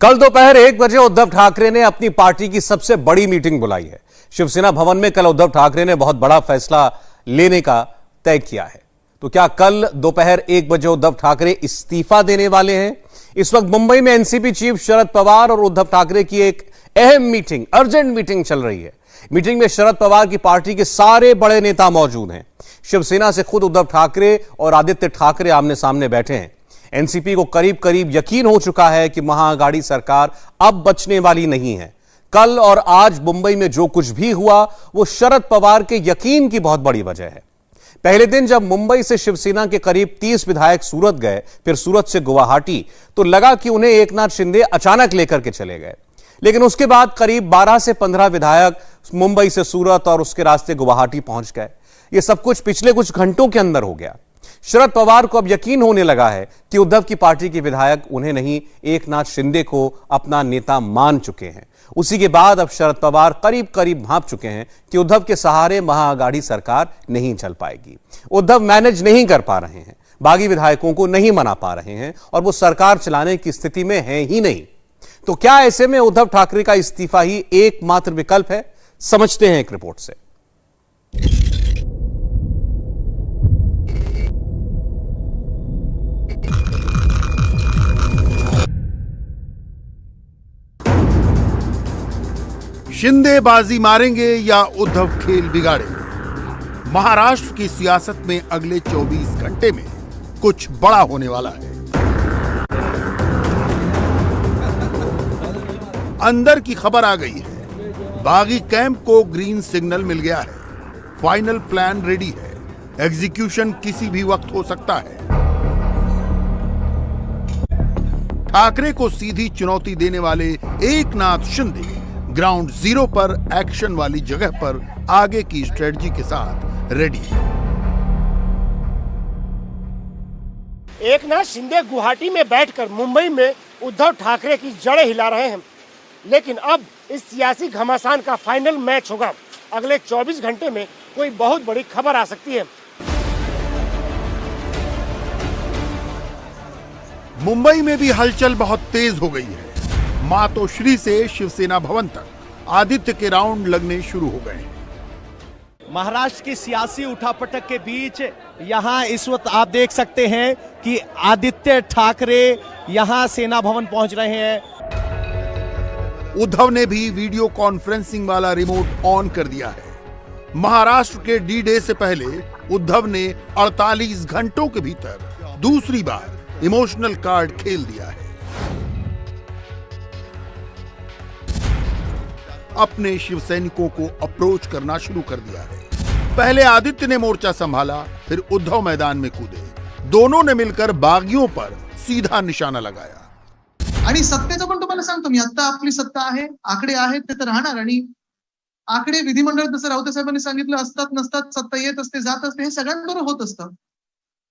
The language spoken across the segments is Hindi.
कल दोपहर 1 बजे उद्धव ठाकरे ने अपनी पार्टी की सबसे बड़ी मीटिंग बुलाई है। शिवसेना भवन में कल उद्धव ठाकरे ने बहुत बड़ा फैसला लेने का तय किया है। तो क्या कल दोपहर 1 बजे उद्धव ठाकरे इस्तीफा देने वाले हैं? इस वक्त मुंबई में एनसीपी चीफ शरद पवार और उद्धव ठाकरे की एक अहम मीटिंग, अर्जेंट मीटिंग चल रही है। मीटिंग में शरद पवार की पार्टी के सारे बड़े नेता मौजूद हैं। शिवसेना से खुद उद्धव ठाकरे और आदित्य ठाकरे आमने सामने बैठे हैं। एनसीपी को करीब करीब यकीन हो चुका है कि महाअघाड़ी सरकार अब बचने वाली नहीं है। कल और आज मुंबई में जो कुछ भी हुआ वो शरद पवार के यकीन की बहुत बड़ी वजह है। पहले दिन जब मुंबई से शिवसेना के करीब 30 विधायक सूरत गए, फिर सूरत से गुवाहाटी, तो लगा कि उन्हें एकनाथ शिंदे अचानक लेकर के चले गए। लेकिन उसके बाद करीब 12 से 15 विधायक मुंबई से सूरत और उसके रास्ते गुवाहाटी पहुंच गए। यह सब कुछ पिछले कुछ घंटों के अंदर हो गया। शरद पवार को अब यकीन होने लगा है कि उद्धव की पार्टी के विधायक उन्हें नहीं, एकनाथ शिंदे को अपना नेता मान चुके हैं। उसी के बाद अब शरद पवार करीब करीब भांप चुके हैं कि उद्धव के सहारे महाअघाड़ी सरकार नहीं चल पाएगी। उद्धव मैनेज नहीं कर पा रहे हैं, बागी विधायकों को नहीं मना पा रहे हैं और वो सरकार चलाने की स्थिति में है ही नहीं। तो क्या ऐसे में उद्धव ठाकरे का इस्तीफा ही एकमात्र विकल्प है? समझते हैं एक रिपोर्ट से। शिंदे बाजी मारेंगे या उद्धव खेल बिगाड़ेंगे? महाराष्ट्र की सियासत में अगले 24 घंटे में कुछ बड़ा होने वाला है। अंदर की खबर आ गई है, बागी कैंप को ग्रीन सिग्नल मिल गया है। फाइनल प्लान रेडी है, एग्जीक्यूशन किसी भी वक्त हो सकता है। ठाकरे को सीधी चुनौती देने वाले एकनाथ शिंदे ग्राउंड जीरो पर एक्शन वाली जगह पर आगे की स्ट्रेटजी के साथ रेडी है। एकनाथ शिंदे गुवाहाटी में बैठकर मुंबई में उद्धव ठाकरे की जड़ें हिला रहे हैं। लेकिन अब इस सियासी घमासान का फाइनल मैच होगा। अगले 24 घंटे में कोई बहुत बड़ी खबर आ सकती है। मुंबई में भी हलचल बहुत तेज हो गई है। मातोश्री से शिवसेना भवन तक आदित्य के राउंड लगने शुरू हो गए हैं। महाराष्ट्र की सियासी उठापटक के बीच यहां इस वक्त आप देख सकते हैं कि आदित्य ठाकरे यहां सेना भवन पहुंच रहे हैं। उद्धव ने भी वीडियो कॉन्फ्रेंसिंग वाला रिमोट ऑन कर दिया है। महाराष्ट्र के डी डे से पहले उद्धव ने 48 घंटों के भीतर दूसरी बार इमोशनल कार्ड खेल दिया है। अपने शिवसैनिकों को अप्रोच करना शुरू कर दिया है। पहले आदित्य ने मोर्चा संभाला, फिर उद्धव मैदान में कूदे। दोनों ने मिलकर बागियों पर सीधा निशाना लगाया। आणि सत्तेचं पण तुम्हाला सांगतो मी, आता आपली सत्ता आहे, आकडे आहेत ते तर राहणार आणि आकडे विधिमंडळात जसं राऊत साहेबांनी सांगितलं असतात नसतात, सत्ता येत असते जात असते, हे सगळ्यांबरोबर होत असतं।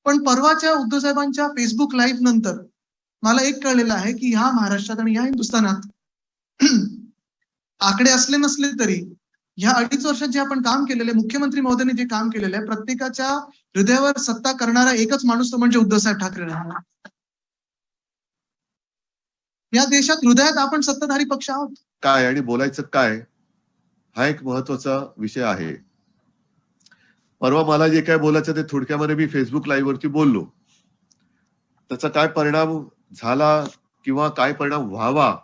पण परवाच्या उद्धव साहेबांच्या फेसबुक लाईव्ह नंतर मला एक कळलेलं आहे की ह्या महाराष्ट्रात आणि ह्या हिंदुस्थानात आकडे असले नसले तरी ह्या 2.5 वर्षात जे आपण काम केलेले, मुख्यमंत्री महोदयांनी जे काम केलेले आहे, प्रत्येकाच्या हृदयावर सत्ता करणारा एकच माणूस तो म्हणजे उद्धव साहेब ठाकरे राहणार। या देशात हृदयात आपण सत्ताधारी पक्ष आहोत। काय आणि बोलायचं काय हा एक महत्वाचा विषय आहे। परवा मला जे काय बोलायचं ते थोडक्यामध्ये मी फेसबुक लाईव्ह वरती बोललो। त्याचा काय परिणाम झाला किंवा काय परिणाम व्हावा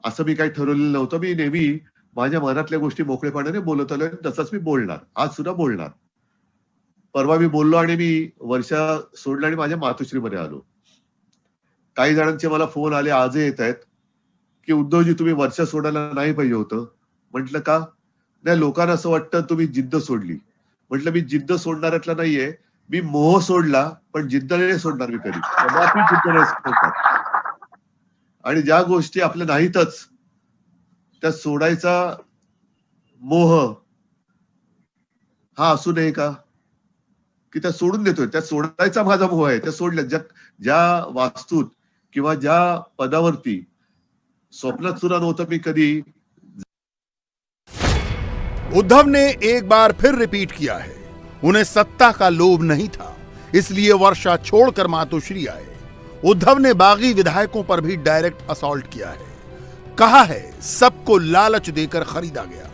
असं मी काही ठरवलेलं नव्हतं। मी नेहमी माझ्या मनातल्या गोष्टी मोकळेपणाने बोलत आलोय, तसंच मी बोलणार, आज सुद्धा बोलणार। परवा मी बोललो आणि मी वर्षा सोडला आणि माझ्या मातोश्रीमध्ये आलो। काही जणांचे मला फोन आले, आजही येत आहेत की उद्धवजी तुम्ही वर्षा सोडायला नाही पाहिजे होतं। म्हटलं का? नाही, लोकांना असं वाटतं तुम्ही जिद्द सोडली। म्हटलं मी जिद्द सोडणाऱ्यातला नाहीये, मी मोह सोडला, पण जिद्द नाही सोडणार मी कधी, जिद्द नाही सोडणार। आणि ज्या गोष्टी आपल्या नाहीतच त्या सोडायचा मोह हा असू नये का? की त्या सोडून देतोय, त्या सोडायचा माझा मोह आहे। त्या सोडल्या, ज्या वास्तूत किंवा ज्या पदावरती स्वप्नात सुद्धा नव्हतं मी कधी। उद्धव ने एक बार फिर रिपीट किया है, उन्हें सत्ता का लोभ नहीं था, इसलिए वर्षा छोड़कर मातोश्री आए। उद्धव ने बागी विधायकों पर भी डायरेक्ट असॉल्ट किया है। कहा है सबको लालच देकर खरीदा गया।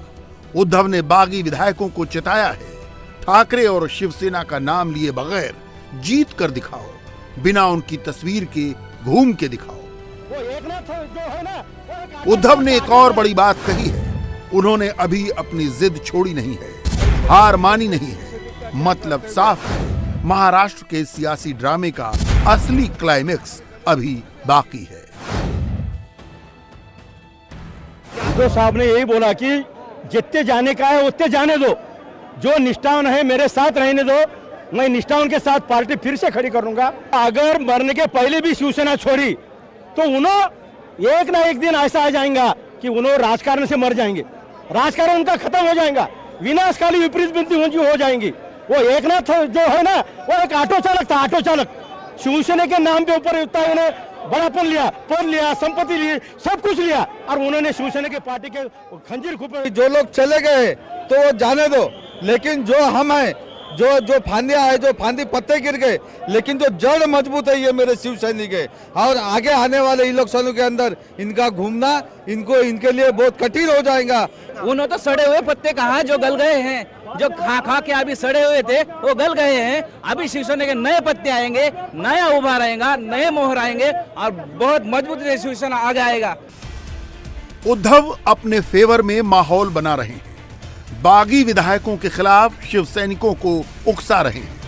उद्धव ने बागी विधायकों को चिताया है, ठाकरे और शिवसेना का नाम लिए बगैर जीत कर दिखाओ, बिना उनकी तस्वीर के घूम के दिखाओ। उद्धव ने एक और बड़ी बात कही है, उन्होंने अभी अपनी जिद छोड़ी नहीं है, हार मानी नहीं है। मतलब साफ है, महाराष्ट्र के सियासी ड्रामे का असली क्लाइमेक्स अभी बाकी है। उद्धव साहब ने यही बोला कि जितने जाने का है उतने जाने दो, जो निष्ठावान है मेरे साथ रहने दो, मैं निष्ठावान के साथ पार्टी फिर से खड़ी करूंगा। अगर मरने के पहले भी शिवसेना छोड़ी तो उन्होंने एक ना एक दिन ऐसा आ जाएगा कि उन्होंने राजकारण से मर जाएंगे, राजकारण उनका खत्म हो जाएगा, विनाशकाली विपरीत बिंदी हो जाएंगी। वो एकनाथ जो है ना, वो एक ऑटो चालक था, ऑटो चालक। शिवसेना के नाम पे ऊपर उन्होंने बड़ापन लिया, पद लिया, संपत्ति ली, सब कुछ लिया, और उन्होंने शिवसेना के पार्टी के खंजीर खूब। जो लोग चले गए तो वो जाने दो, लेकिन जो हम हैं, जो फांदियां है, जो फांदी पत्ते गिर गए, लेकिन जो जड़ मजबूत है ये मेरे शिव सैनिक है। और आगे आने वाले इलेक्शनों के अंदर इनका घूमना इनके लिए बहुत कठिन हो जाएगा। उन्होंने तो सड़े हुए पत्ते कहाँ जो गल गए हैं, जो खा के अभी सड़े हुए थे वो गल गए हैं। अभी शिवसेना के नए पत्ते आएंगे, नया उभा रहेगा, नए मोहर आएंगे और बहुत मजबूत शिवसेना आगे आएगा। उद्धव अपने फेवर में माहौल बना रहे हैं, बागी विधायकों के खिलाफ शिव सैनिकों को उकसा रहे हैं।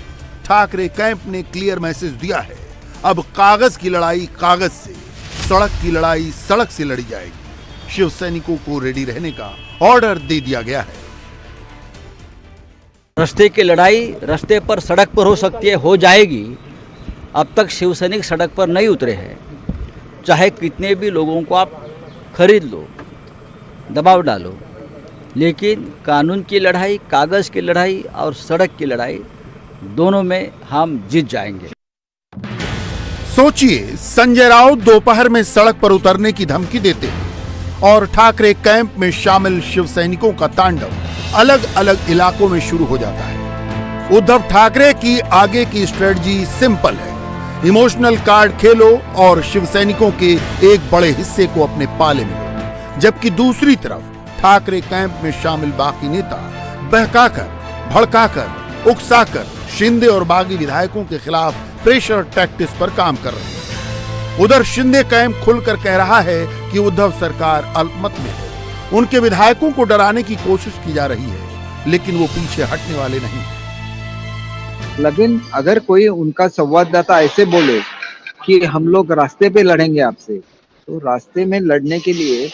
ठाकरे कैंप ने क्लियर मैसेज दिया है, अब कागज की लड़ाई कागज से, सड़क की लड़ाई सड़क से लड़ी जाएगी। शिव सैनिकों को रेडी रहने का ऑर्डर दे दिया गया है। रास्ते की लड़ाई रास्ते पर, सड़क पर हो सकती है, हो जाएगी। अब तक शिव सैनिक सड़क पर नहीं उतरे हैं। चाहे कितने भी लोगों को आप खरीद लो, दबाव डालो, लेकिन कानून की लड़ाई, कागज की लड़ाई और सड़क की लड़ाई दोनों में हम जीत जाएंगे। सोचिए, संजय राउत दोपहर में सड़क पर उतरने की धमकी देते हैं और ठाकरे कैंप में शामिल शिव सैनिकों का तांडव अलग अलग इलाकों में शुरू हो जाता है। उद्धव ठाकरे की आगे की स्ट्रेटजी सिंपल है, इमोशनल कार्ड खेलो और शिव सैनिकों के एक बड़े हिस्से को अपने पाले में लो। जबकि दूसरी तरफ ठाकरे कैंप में शामिल बाकी नेता बहकाकर, भड़काकर, उकसाकर शिंदे और बागी विधायकों के खिलाफ प्रेशर टैक्टिक्स पर काम कर रहे हैं। उधर शिंदे कैंप खुलकर कह रहा है कि उद्धव सरकार अल्पमत में है, उनके विधायकों को डराने की कोशिश की जा रही है, लेकिन वो पीछे हटने वाले नहीं हैं। लेकिन अगर कोई उनका संवाददाता ऐसे बोले कि हम लोग रास्ते पे लड़ेंगे आपसे, तो रास्ते में लड़ने के लिए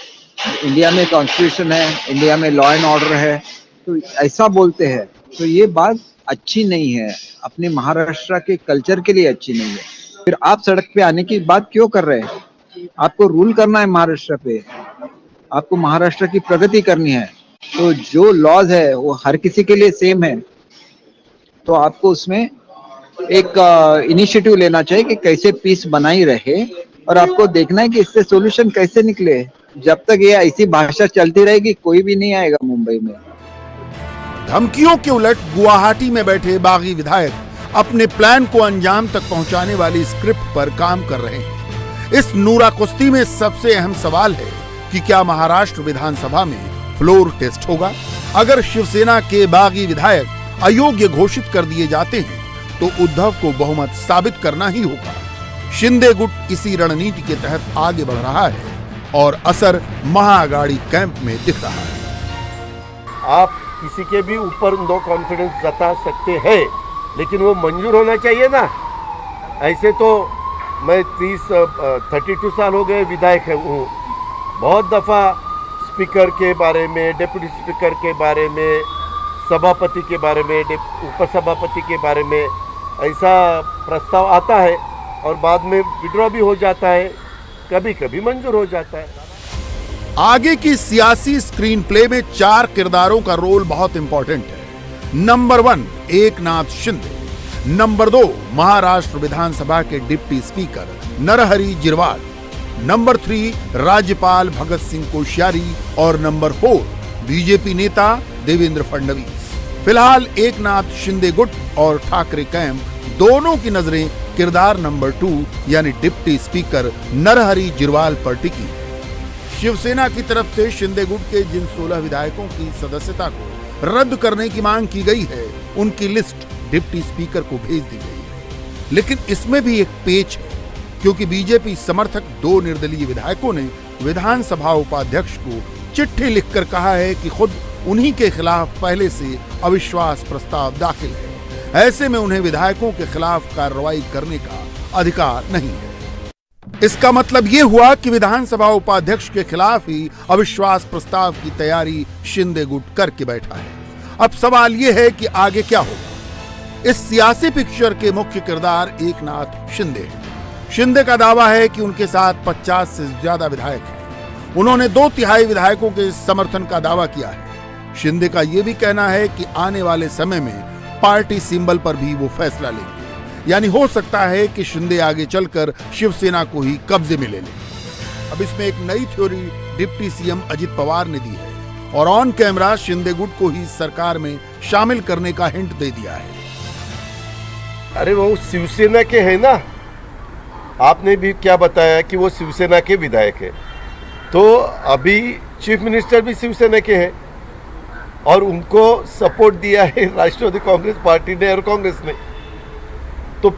इंडिया में कॉन्स्टिट्यूशन है, इंडिया में लॉ एंड ऑर्डर है, तो ऐसा बोलते हैं तो ये बात अच्छी नहीं है, अपने महाराष्ट्र के कल्चर के लिए अच्छी नहीं है। फिर आप सड़क पे आने की बात क्यों कर रहे हैं? आपको रूल करना है महाराष्ट्र पे, आपको महाराष्ट्र की प्रगति करनी है, तो जो लॉज है वो हर किसी के लिए सेम है। तो आपको उसमें एक इनिशिएटिव लेना चाहिए कि कैसे पीस बनाई रहे, और आपको देखना है कि इससे सॉल्यूशन कैसे निकले। जब तक ये ऐसी भाषा चलती रहेगी कोई भी नहीं आएगा मुंबई में। धमकियों के उलट गुवाहाटी में बैठे बागी विधायक अपने प्लान को अंजाम तक पहुंचाने वाली स्क्रिप्ट पर काम कर रहे हैं। इस नूरा कुश्ती में सबसे अहम सवाल है कि क्या महाराष्ट्र विधानसभा में फ्लोर टेस्ट होगा? अगर शिवसेना के बागी विधायक अयोग्य घोषित कर दिए जाते हैं तो उद्धव को बहुमत साबित करना ही होगा। शिंदे गुट इसी रणनीति के तहत आगे बढ़ रहा है और असर महाअघाड़ी कैंप में दिख रहा है। आप किसी के भी ऊपर नो कॉन्फिडेंस जता सकते हैं, लेकिन वो मंजूर होना चाहिए ना। ऐसे तो मैं 32 साल हो गए विधायक हूँ, बहुत दफ़ा स्पीकर के बारे में, डिप्टी स्पीकर के बारे में, सभापति के बारे में, उपसभापति के बारे में ऐसा प्रस्ताव आता है और बाद में विड्रॉ भी हो जाता है, कभी कभी मंजूर हो जाता है। आगे की सियासी स्क्रीन प्ले में 4 किरदारों का रोल बहुत इंपॉर्टेंट है। नंबर 1 एकनाथ शिंदे, नंबर 2 महाराष्ट्र विधानसभा के deputy speaker Narhari Zirwal, number 3 राज्यपाल भगत सिंह कोश्यारी और नंबर 4 बीजेपी नेता देवेंद्र फडणवीस। फिलहाल एकनाथ शिंदे गुट और ठाकरे कैंप दोनों की नजरें किरदार नंबर 2 यानी डिप्टी स्पीकर नरहरी जिरवाल पर टिकी। शिवसेना की तरफ से शिंदे गुट के जिन 16 विधायकों की सदस्यता को रद्द करने की मांग की गई है, उनकी लिस्ट डिप्टी स्पीकर को भेज दी गई है। लेकिन इसमें भी एक पेच है, क्योंकि बीजेपी समर्थक 2 निर्दलीय विधायकों ने विधानसभा उपाध्यक्ष को चिट्ठी लिखकर कहा है कि खुद उन्हीं के खिलाफ पहले से अविश्वास प्रस्ताव दाखिल है। ऐसे में उन्हें विधायकों के खिलाफ कार्रवाई करने का अधिकार नहीं है। इसका मतलब यह हुआ कि विधानसभा उपाध्यक्ष के खिलाफ ही अविश्वास प्रस्ताव की तैयारी शिंदे गुट करके बैठा है। अब सवाल यह है कि आगे क्या होगा। इस सियासी पिक्चर के मुख्य किरदार एकनाथ शिंदे हैं। शिंदे का दावा है कि उनके साथ 50 से ज्यादा विधायक हैं। उन्होंने 2/3 विधायकों के समर्थन का दावा किया है। शिंदे का यह भी कहना है कि आने वाले समय में पार्टी सिंबल पर भी वो फैसला लेंगे, यानी हो सकता है कि शिंदे आगे चलकर शिवसेना को ही कब्जे में ले लें। अब इसमें एक नई theory deputy CM Ajit Pawar ने दी है और ऑन कैमरा शिंदे गुट को ही सरकार में शामिल करने का हिंट दे दिया है। अरे वो शिवसेना के हैं ना, आपने भी क्या बताया कि वो शिवसेना के विधायक है, तो अभी चीफ मिनिस्टर भी शिवसेना के हैं और उनको सपोर्ट दिया है राष्ट्रवादी कांग्रेस पार्टी ने और कांग्रेस ने। तो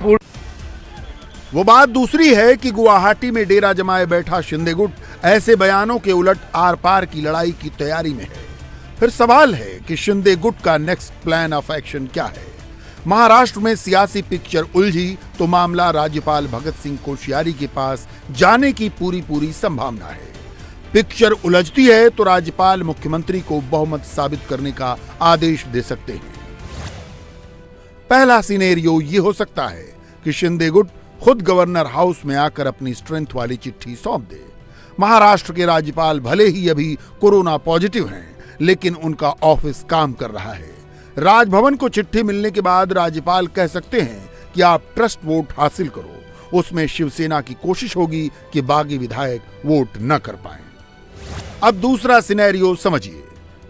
वो बात दूसरी है कि गुवाहाटी में डेरा जमाए बैठा शिंदे गुट ऐसे बयानों के उलट आर पार की लड़ाई की तैयारी में है। फिर सवाल है कि शिंदे गुट का नेक्स्ट प्लान ऑफ एक्शन क्या है। महाराष्ट्र में सियासी पिक्चर उलझी तो मामला राज्यपाल भगत सिंह कोश्यारी के पास जाने की पूरी संभावना है। पिक्चर उलझती है तो राज्यपाल मुख्यमंत्री को बहुमत साबित करने का आदेश दे सकते हैं। पहला सिनेरियो ये हो सकता है कि शिंदे गुट खुद गवर्नर हाउस में आकर अपनी स्ट्रेंथ वाली चिट्ठी सौंप दे। महाराष्ट्र के राज्यपाल भले ही अभी कोरोना पॉजिटिव हैं, लेकिन उनका ऑफिस काम कर रहा है। राजभवन को चिट्ठी मिलने के बाद राज्यपाल कह सकते हैं कि आप ट्रस्ट वोट हासिल करो। उसमें शिवसेना की कोशिश होगी कि बागी विधायक वोट न कर पाएं। अब दूसरा सिनेरियो समझिए।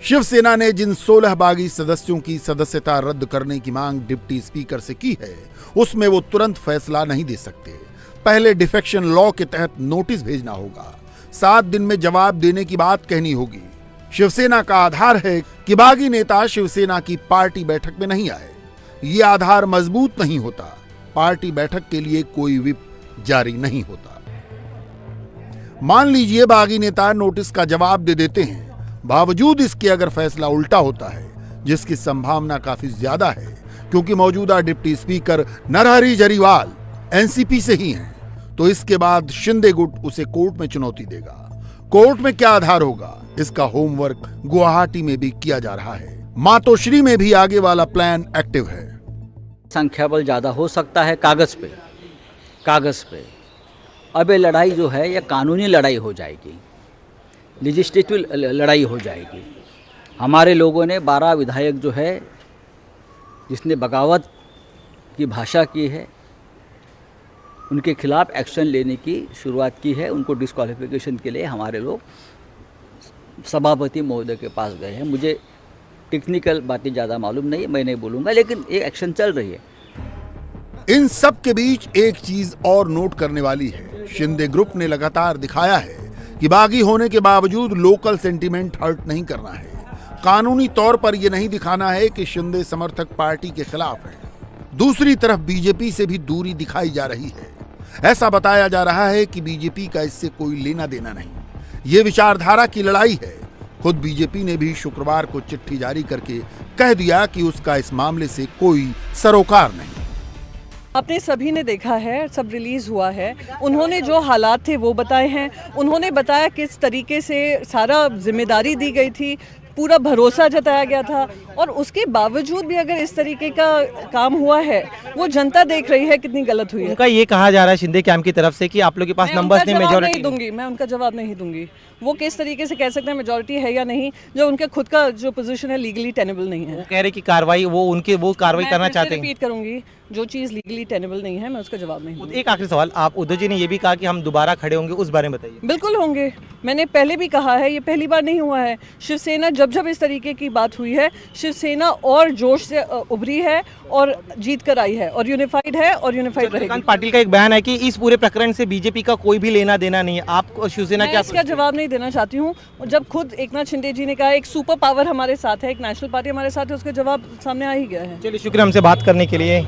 शिवसेना ने जिन 16 बागी सदस्यों की सदस्यता रद्द करने की मांग डिप्टी स्पीकर से की है, उसमें वो तुरंत फैसला नहीं दे सकते। पहले डिफेक्शन लॉ के तहत नोटिस भेजना होगा। 7 दिन में जवाब देने की बात कहनी होगी। शिवसेना का आधार है कि बागी नेता शिवसेना की पार्टी बैठक में नहीं आए। ये आधार मजबूत नहीं होता, पार्टी बैठक के लिए कोई व्हिप जारी नहीं होता। मान लीजिए बागी नेता नोटिस का जवाब दे देते हैं, बावजूद इसके अगर फैसला उल्टा होता है, जिसकी संभावना काफी ज्यादा है क्योंकि मौजूदा deputy speaker Narhari Jariwal NCP से ही हैं, तो इसके बाद शिंदे गुट उसे कोर्ट में चुनौती देगा। कोर्ट में क्या आधार होगा, इसका होमवर्क गुवाहाटी में भी किया जा रहा है। मातोश्री में भी आगे वाला प्लान एक्टिव है। संख्या बल ज़्यादा हो सकता है कागज़ पे। अब ये लड़ाई जो है ये कानूनी लड़ाई हो जाएगी, लेजिस्लेटिव लड़ाई हो जाएगी। हमारे लोगों ने 12 विधायक जो है जिसने बगावत की भाषा की है, उनके खिलाफ एक्शन लेने की शुरुआत की है। उनको डिस्क्वालिफिकेशन के लिए हमारे लोग सभापति महोदय के पास गए हैं। मुझे टेक्निकल बातें ज़्यादा मालूम नहीं, मैं नहीं बोलूँगा, लेकिन ये एक्शन चल रही है। इन सब के बीच एक चीज और नोट करने वाली है। शिंदे ग्रुप ने लगातार दिखाया है कि बागी होने के बावजूद लोकल सेंटीमेंट हर्ट नहीं करना है। कानूनी तौर पर यह नहीं दिखाना है कि शिंदे समर्थक पार्टी के खिलाफ हैं। दूसरी तरफ बीजेपी से भी दूरी दिखाई जा रही है। ऐसा बताया जा रहा है कि बीजेपी का इससे कोई लेना देना नहीं, ये विचारधारा की लड़ाई है। खुद बीजेपी ने भी शुक्रवार को चिट्ठी जारी करके कह दिया कि उसका इस मामले से कोई सरोकार नहीं। आपने सभी ने देखा है, सब रिलीज हुआ है। उन्होंने जो हालात थे वो बताए हैं। उन्होंने बताया किस तरीके से सारा जिम्मेदारी दी गई थी, पूरा भरोसा जताया गया था, और उसके बावजूद भी अगर इस तरीके का काम हुआ है, वो जनता देख रही है कितनी गलत हुई है। उनका ये कहा जा रहा है शिंदे कैंप की तरफ से कि आप लोग के पास नंबर्स नहीं, मेजॉरिटी दूंगी, मैं उनका जवाब नहीं दूंगी। वो किस तरीके से कह सकते हैं मेजॉरिटी है या नहीं, जो उनका खुद का जो पोजीशन है लीगली टेनेबल नहीं है। वो कह रहे कि कार्रवाई वो कार्रवाई करना चाहते हैं। रिपीट करूंगी, जो चीज़ लीगली टेनेबल नहीं है मैं उसका जवाब नहीं दूंगी। एक आखिरी सवाल, आप उद्धव जी ने ये भी कहा कि हम दोबारा खड़े होंगे, उस बारे में बताइए। बिल्कुल होंगे, मैंने पहले भी कहा है, ये पहली बार नहीं हुआ है। शिवसेना जब जब इस तरीके की बात हुई है, शिवसेना और जोश से उभरी है और जीत कर आई है और यूनिफाइड है और यूनिफाइड रहेगी। चंद्रकांत पाटिल का एक बयान है कि इस पूरे प्रकरण से बीजेपी का कोई भी लेना देना नहीं है। आप शिवसेना मैं क्या इसका जवाब नहीं देना चाहती हूँ। जब खुद एकनाथ शिंदे जी ने कहा एक सुपर पावर हमारे साथ है, एक नेशनल पार्टी हमारे साथ है, उसका जवाब सामने आ ही गया है। चलिए, शुक्रिया हमसे बात करने के लिए।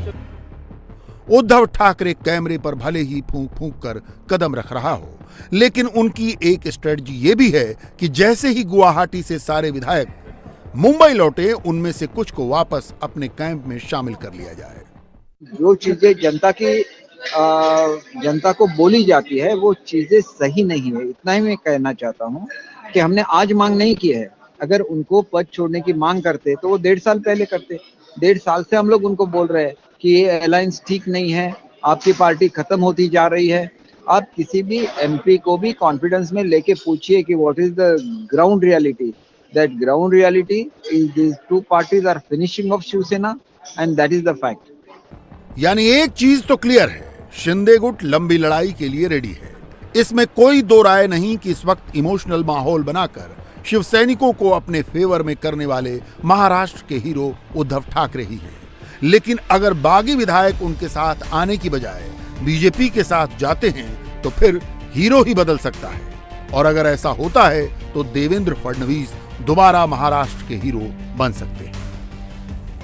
उद्धव ठाकरे कैमरे पर भले ही फूंक फूंक कर कदम रख रहा हो, लेकिन उनकी एक स्ट्रेटजी ये भी है कि जैसे ही गुवाहाटी से सारे विधायक मुंबई लौटे, उनमें से कुछ को वापस अपने कैंप में शामिल कर लिया जाए। जो चीजें जनता को बोली जाती है वो चीजें सही नहीं है, इतना ही मैं कहना चाहता हूँ कि हमने आज मांग नहीं की है। अगर उनको पद छोड़ने की मांग करते तो वो 1.5 साल पहले करते। 1.5 साल से हम लोग उनको बोल रहे हैं कि ये अलायंस ठीक नहीं है, आपकी पार्टी खत्म होती जा रही है। आप किसी भी एमपी को भी कॉन्फिडेंस में लेके पूछिए कि what is the ground reality. That ground reality is this two parties are finishing off Shiv Sena and that is the fact. यानी एक चीज तो क्लियर है, शिंदे गुट लंबी लड़ाई के लिए रेडी है। इसमें कोई दो राय नहीं कि इस वक्त इमोशनल माहौल बनाकर शिव सैनिकों को अपने फेवर में करने वाले महाराष्ट्र के हीरो उद्धव ठाकरे ही हैं। लेकिन अगर बागी विधायक उनके साथ आने की बजाय बीजेपी के साथ जाते हैं तो फिर हीरो ही बदल सकता है। और अगर ऐसा होता है तो देवेंद्र फडणवीस दोबारा महाराष्ट्र के हीरो बन सकते हैं।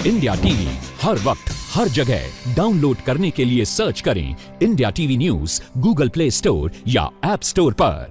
इंडिया टीवी हर वक्त हर जगह डाउनलोड करने के लिए सर्च करें India TV news Google play store या ऐप स्टोर पर।